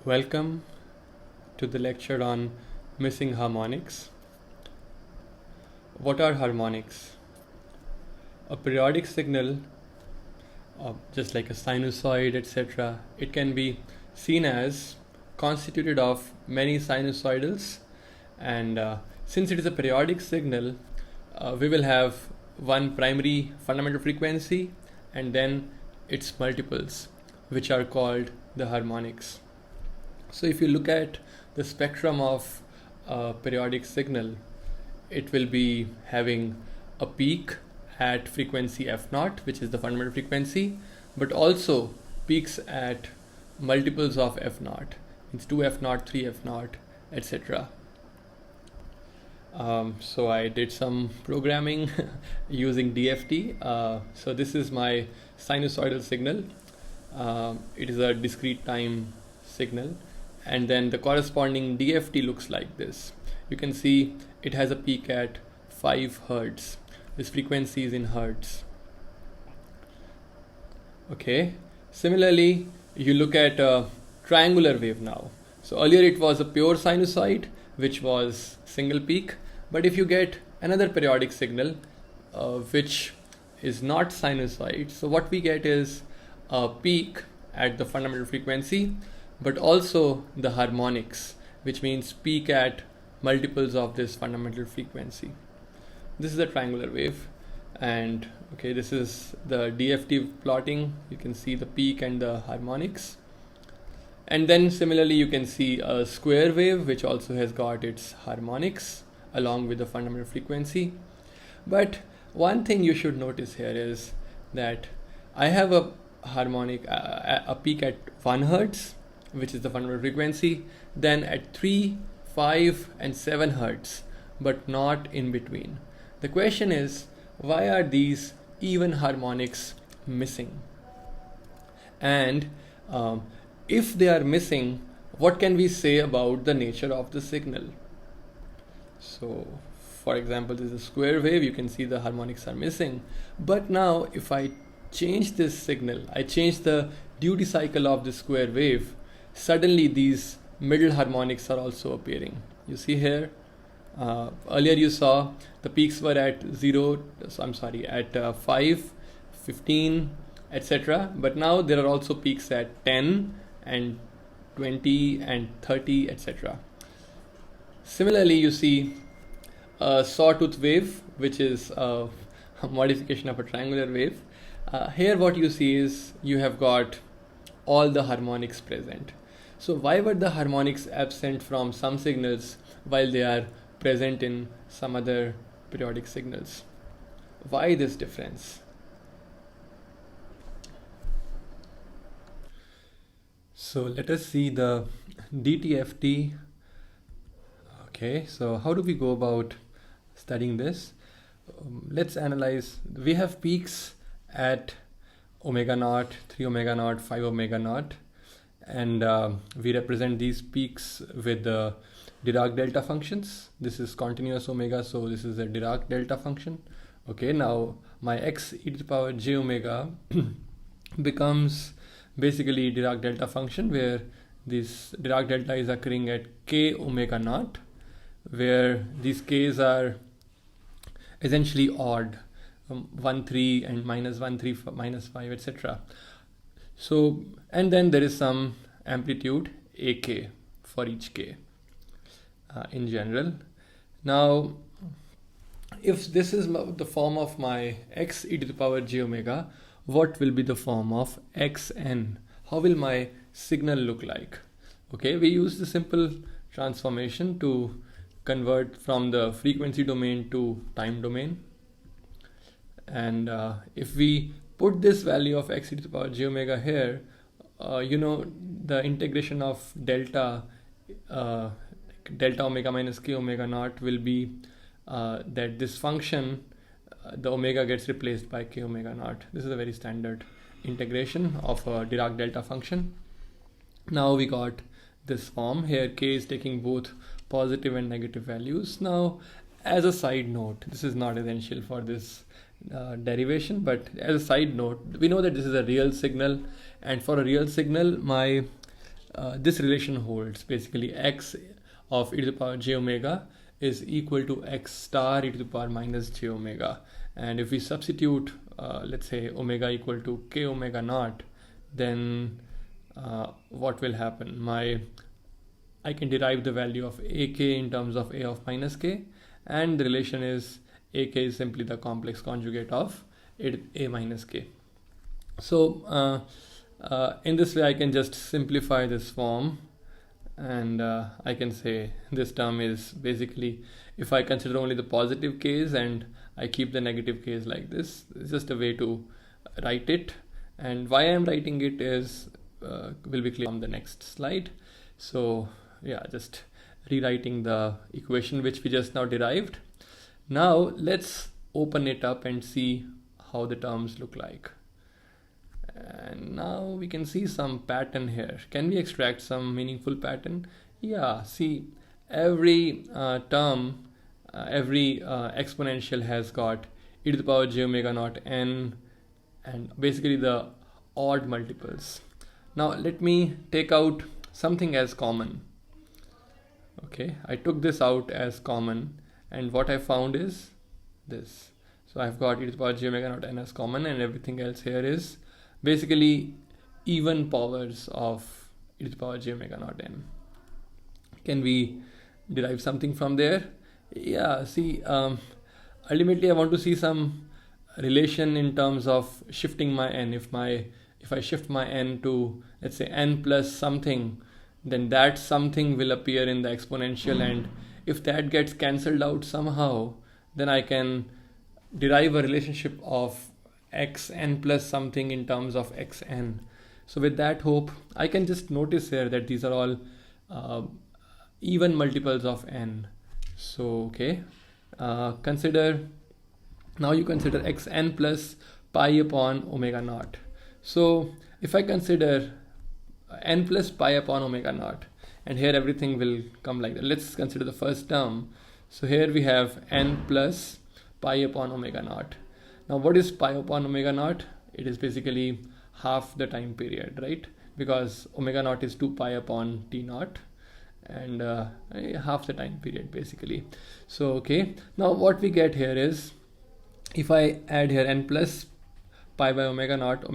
Welcome to the lecture on missing harmonics. What are harmonics? A periodic signal, just like a sinusoid, etc., it can be seen as constituted of many sinusoidals, and since it is a periodic signal, we will have one primary fundamental frequency and then its multiples, which are called the harmonics. So if you look at the spectrum of a periodic signal, it will be having a peak at frequency f0, which is the fundamental frequency, but also peaks at multiples of f0. It's 2f0, 3f0, etc. So I did some programming using DFT. So this is my sinusoidal signal. It is a discrete time signal, and then the corresponding DFT looks like this. You can see it has a peak at 5 Hertz. This frequency is in Hertz. Okay. Similarly, you look at a triangular wave now. So earlier it was a pure sinusoid, which was single peak. But if you get another periodic signal, which is not sinusoid, so what we get is a peak at the fundamental frequency, but also the harmonics, which means peak at multiples of this fundamental frequency. This is a triangular wave, and okay, this is the DFT plotting. You can see the peak and the harmonics. And then similarly, you can see a square wave, which also has got its harmonics along with the fundamental frequency. But one thing you should notice here is that I have a harmonic, a peak at 1 Hertz, which is the fundamental frequency, then at 3, 5 and 7 Hertz, but not in between. The question is, why are these even harmonics missing? And if they are missing, what can we say about the nature of the signal? So for example, this is a square wave. You can see the harmonics are missing. But now if I change this signal, I change the duty cycle of the square wave, suddenly these middle harmonics are also appearing. You see here, earlier you saw the peaks were at 5, 15, etc. But now there are also peaks at 10 and 20 and 30, etc. Similarly, you see a sawtooth wave, which is a modification of a triangular wave. Here what you see is you have got all the harmonics present. So why were the harmonics absent from some signals while they are present in some other periodic signals? Why this difference? So let us see the DTFT. Okay, so how do we go about studying this? Let's analyze. We have peaks at omega naught, 3 omega naught, 5 omega naught, and we represent these peaks with the Dirac delta functions. This is continuous omega, so this is a Dirac delta function. Okay, now my x e to the power j omega becomes basically Dirac delta function, where this Dirac delta is occurring at k omega naught, where these k's are essentially odd, 1, 3 and minus 1, 3, minus 5, etc. So, and then there is some amplitude ak for each k in general. Now, if this is the form of my x e to the power j omega, what will be the form of xn? How will my signal look like? Okay, we use the simple transformation to convert from the frequency domain to time domain. And if we put this value of x e to the power j omega here, the integration of delta omega minus k omega naught will be that this function, the omega gets replaced by k omega naught. This is a very standard integration of a Dirac delta function. Now we got this form here. K is taking both positive and negative values. Now, as a side note, this is not essential for this derivation, but as a side note, we know that this is a real signal, and for a real signal, my this relation holds. Basically, x of e to the power j omega is equal to x star e to the power minus j omega. And if we substitute, let's say omega equal to k omega naught, then what will happen? I can derive the value of ak in terms of a of minus k, and the relation is ak is simply the complex conjugate of a minus k. So in this way I can just simplify this form, and I can say this term is basically, if I consider only the positive case and I keep the negative case like this, it's just a way to write it. And why I'm writing it is will be clear on the next slide. So yeah, just rewriting the equation which we just now derived. Now let's open it up and see how the terms look like. And now we can see some pattern here. Can we extract some meaningful pattern? Yeah, see, every term, every exponential has got e to the power j omega naught n, and basically the odd multiples. Now let me take out something as common. Okay, I took this out as common, and what I found is this. So I've got e to the power j omega naught n as common, and everything else here is basically even powers of e to the power j omega naught n. Can we derive something from there? Yeah, see, ultimately I want to see some relation in terms of shifting my n. If I shift my n to, let's say, n plus something, then that something will appear in the exponential, and if that gets cancelled out somehow, then I can derive a relationship of xn plus something in terms of xn. So with that hope, I can just notice here that these are all even multiples of n. So okay, consider xn plus pi upon omega naught. So if I consider n plus pi upon omega naught, and here everything will come like that. Let's consider the first term. So here we have n plus pi upon omega naught. Now what is pi upon omega naught? It is basically half the time period, right? Because omega naught is 2 pi upon t naught, and half the time period basically. So okay, now what we get here is, if I add here n plus pi by omega naught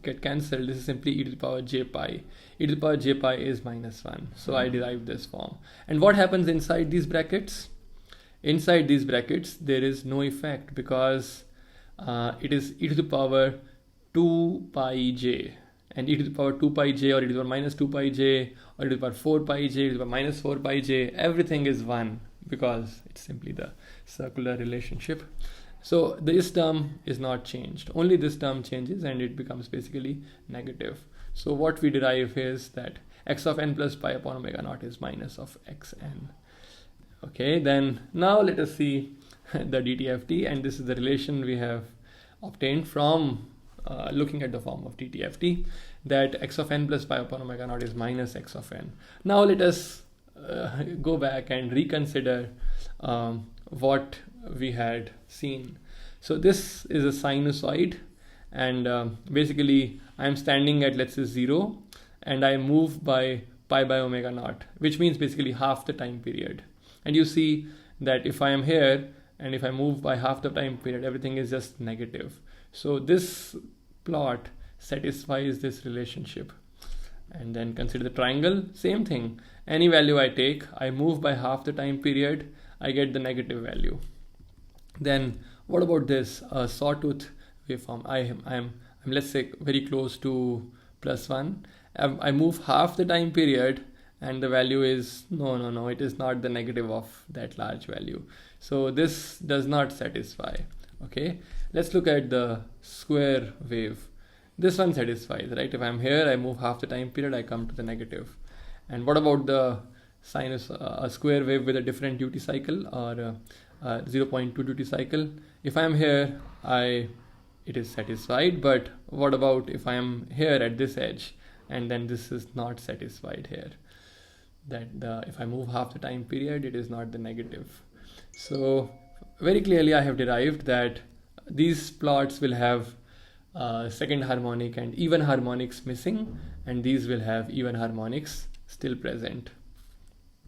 get cancelled. This is simply e to the power j pi. E to the power j pi is minus 1. So I derived this form. And what happens inside these brackets? Inside these brackets there is no effect, because it is e to the power 2 pi j, and e to the power 2 pi j, or e to the power minus 2 pi j, or e to the power 4 pi j, e to the power minus 4 pi j, everything is 1, because it's simply the circular relationship. So this term is not changed, only this term changes, and it becomes basically negative. So what we derive is that x of n plus pi upon omega naught is minus of xn. Okay, then now let us see the DTFT, and this is the relation we have obtained from looking at the form of DTFT, that x of n plus pi upon omega naught is minus x of n. Now let us go back and reconsider what we had seen. So this is a sinusoid, and basically I am standing at, let's say, 0, and I move by pi by omega naught, which means basically half the time period. And you see that if I am here and if I move by half the time period, everything is just negative. So this plot satisfies this relationship. And then consider the triangle, same thing. Any value I take, I move by half the time period, I get the negative value. Then what about this sawtooth waveform? I'm let's say very close to +1. I move half the time period, and the value is no, it is not the negative of that large value. So this does not satisfy. Okay, let's look at the square wave. This one satisfies, right? If I'm here, I move half the time period, I come to the negative. And what about the sinus, a square wave with a different duty cycle, or 0.2 duty cycle? If I'm here, it is satisfied. But what about if I am here at this edge, and then this is not satisfied here? That if I move half the time period, it is not the negative. So very clearly I have derived that these plots will have second harmonic and even harmonics missing, and these will have even harmonics still present.